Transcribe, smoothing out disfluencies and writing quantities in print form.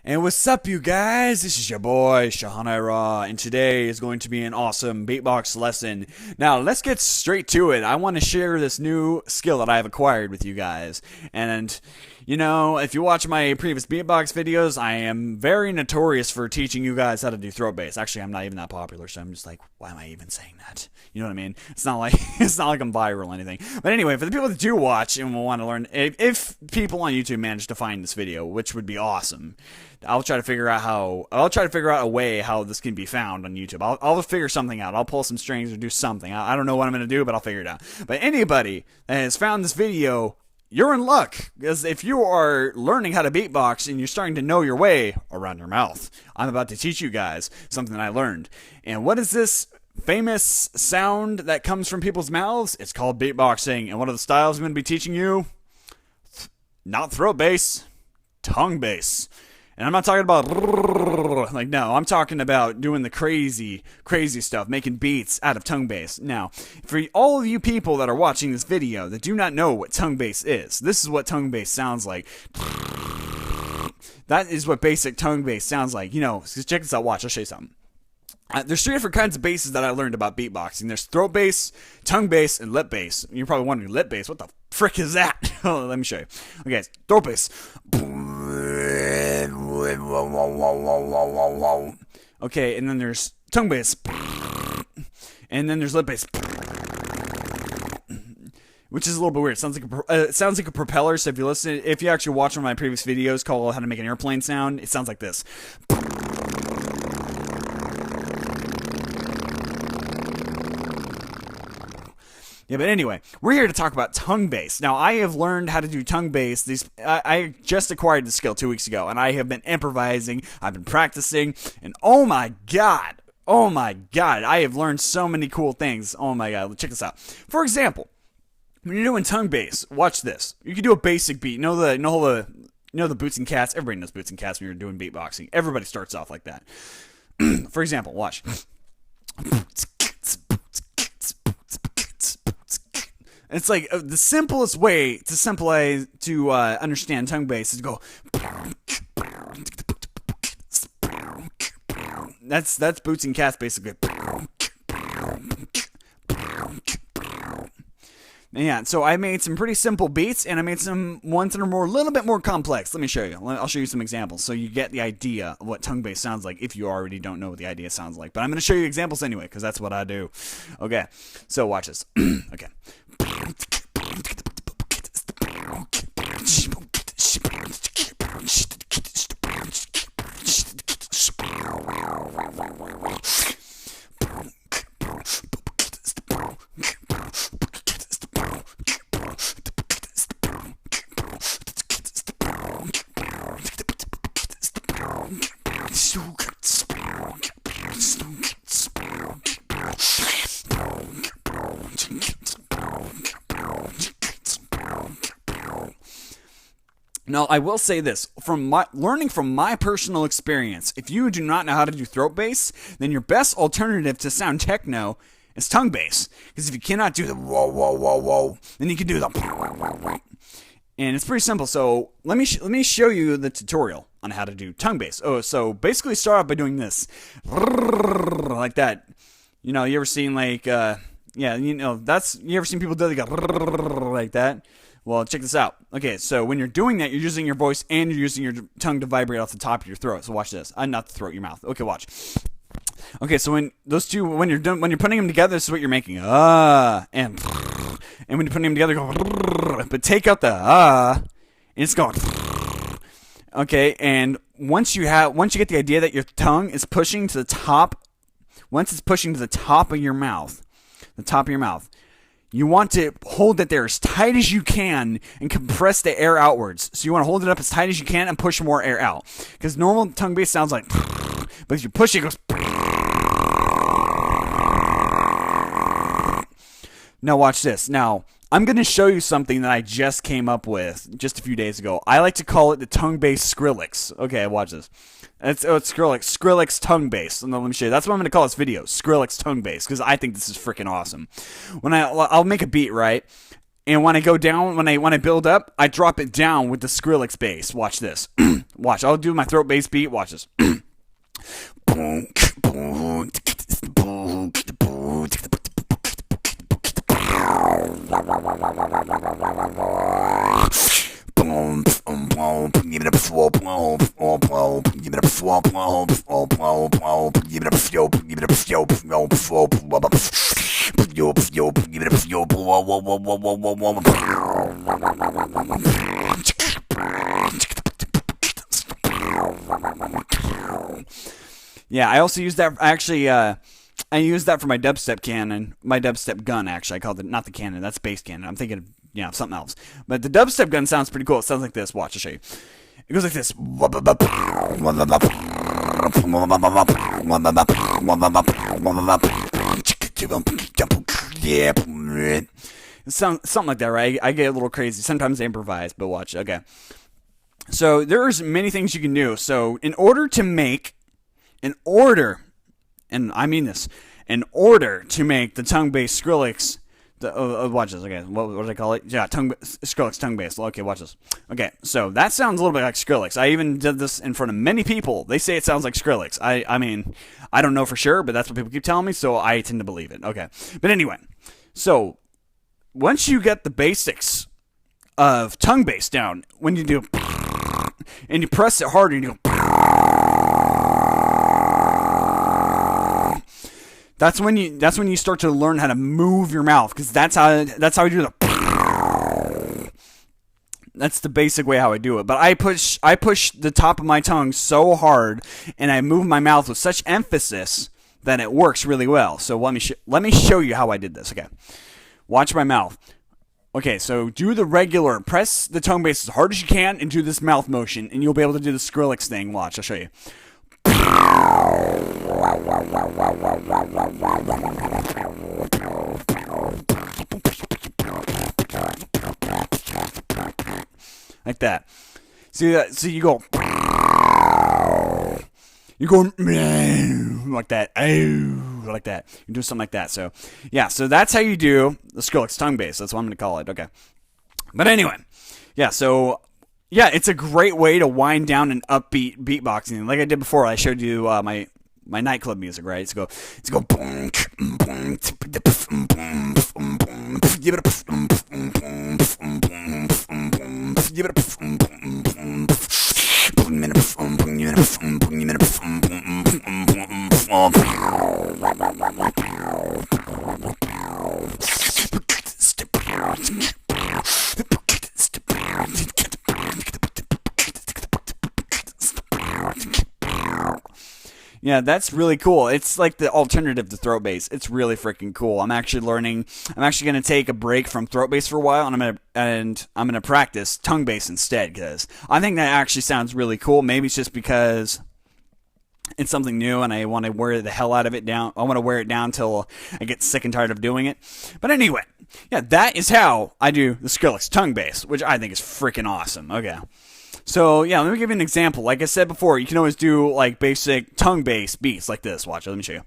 And what's up, you guys? This is your boy, Shahanaira, and today is going to be an awesome beatbox lesson. Now, let's get straight to it. I want to share this new skill that I've acquired with you guys. And, you know, if you watch my previous beatbox videos, I am very notorious for teaching you guys how to do throat bass. Actually, I'm not even that popular, so I'm just like, why am I even saying that? You know what I mean? It's not like I'm viral or anything. But anyway, for the people that do watch and will want to learn, if people on YouTube manage to find this video, which would be awesome, I'll try to figure out a way how this can be found on YouTube. I'll figure something out. I'll pull some strings or do something. I don't know what I'm going to do, but I'll figure it out. But anybody that has found this video, you're in luck, because if you are learning how to beatbox and you're starting to know your way around your mouth, I'm about to teach you guys something that I learned. And what is this famous sound that comes from people's mouths? It's called beatboxing. And one of the styles I'm going to be teaching you, not throat bass, tongue bass. And I'm not talking about, like, no, I'm talking about doing the crazy stuff, making beats out of tongue bass. Now, for all of you people that are watching this video that do not know what tongue bass is, this is what tongue bass sounds like. That is what basic tongue bass sounds like. You know, check this out, watch, I'll show you something. There's three different kinds of basses that I learned about beatboxing. There's throat bass, tongue bass, and lip bass. You're probably wondering, lip bass, what the frick is that? Let me show you. Okay, throat bass. Okay, and then there's tongue bass. And then there's lip bass. Which is a little bit weird. It sounds like a propeller, so if you actually watch one of my previous videos called How to Make an Airplane Sound, it sounds like this. Yeah, but anyway, we're here to talk about tongue bass. Now, I have learned how to do tongue bass. I just acquired the skill 2 weeks ago, and I have been improvising. I've been practicing, and oh my god, I have learned so many cool things. Oh my god, check this out. For example, when you're doing tongue bass, watch this. You can do a basic beat. You know the boots and cats. Everybody knows boots and cats when you're doing beatboxing. Everybody starts off like that. For example, watch. It's like the simplest way to understand tongue bass is to go. That's boots and cats basically. Yeah, so I made some pretty simple beats, and I made some ones that are a little bit more complex. Let me show you. I'll show you some examples so you get the idea of what tongue bass sounds like if you already don't know what the idea sounds like. But I'm going to show you examples anyway, because that's what I do. Okay, so watch this. Okay. Now, I will say this, learning from my personal experience, if you do not know how to do throat bass, then your best alternative to sound techno is tongue bass. Because if you cannot do the whoa, whoa, whoa, whoa, then you can do the and it's pretty simple. So let me show you the tutorial on how to do tongue bass. Oh, so basically start off by doing this. Like that. You know, you ever seen like, you ever seen people do like that? Well, check this out. Okay, so when you're doing that, you're using your voice and you're using your tongue to vibrate off the top of your throat. So watch this. Not the throat, your mouth. Okay, watch. Okay, so when you're putting them together, this is what you're making. And when you're putting them together, go. But take out the and it's going. Okay, and once you get the idea that your tongue is pushing to the top, once it's pushing to the top of your mouth, you want to hold it there as tight as you can and compress the air outwards. So you want to hold it up as tight as you can and push more air out. Because normal tongue bass sounds like, but if you push it, it goes. Now watch this. Now, I'm going to show you something that I just came up with just a few days ago. I like to call it the tongue bass Skrillex. Okay, watch this. It's Skrillex tongue bass. No, let me show you. That's what I'm going to call this video, Skrillex tongue bass, because I think this is freaking awesome. I'll make a beat, right? And when I go down, when I build up, I drop it down with the Skrillex bass. Watch this. Watch, I'll do my throat bass beat. Watch this. Yeah, I also use that. Actually, I use that for my dubstep cannon, my dubstep gun. Actually, I called it not the cannon. That's bass cannon. I'm thinking of something else. But the dubstep gun sounds pretty cool. It sounds like this. Watch, I'll show you. It goes like this. It sounds something like that, right? I get a little crazy. Sometimes I improvise, but watch. Okay. So there's many things you can do. So in order, and I mean this, in order to make the tongue-based Skrillex, watch this, okay, what do I call it? Yeah, Skrillex tongue-based. Okay, watch this. Okay, so that sounds a little bit like Skrillex. I even did this in front of many people. They say it sounds like Skrillex. I mean, I don't know for sure, but that's what people keep telling me, so I tend to believe it. Okay, but anyway, so once you get the basics of tongue-based down, when you do, and you press it harder, and you go, That's when you start to learn how to move your mouth, because that's how you do the. That's the basic way how I do it. But I push the top of my tongue so hard, and I move my mouth with such emphasis that it works really well. So let me show you how I did this. Okay, watch my mouth. Okay, so do the regular, press the tongue base as hard as you can, and do this mouth motion, and you'll be able to do the Skrillex thing. Watch, I'll show you. Like that. See that? So you go. You go like that. Like that. You do something like that. So yeah. So that's how you do the Skrillex tongue bass. That's what I'm going to call it. Okay. But anyway, yeah. So yeah, it's a great way to wind down an upbeat beatboxing. Like I did before, I showed you my nightclub music, right? It's go. Yeah, that's really cool. It's like the alternative to throat bass. It's really freaking cool. I'm actually going to take a break from throat bass for a while, and I'm gonna practice tongue bass instead, because I think that actually sounds really cool. Maybe it's just because it's something new, and I want to wear the hell out of it down. I want to wear it down till I get sick and tired of doing it. But anyway, yeah, that is how I do the Skrillex tongue bass, which I think is freaking awesome. Okay. So, yeah, let me give you an example. Like I said before, you can always do, like, basic tongue-based beats like this. Watch, let me show you.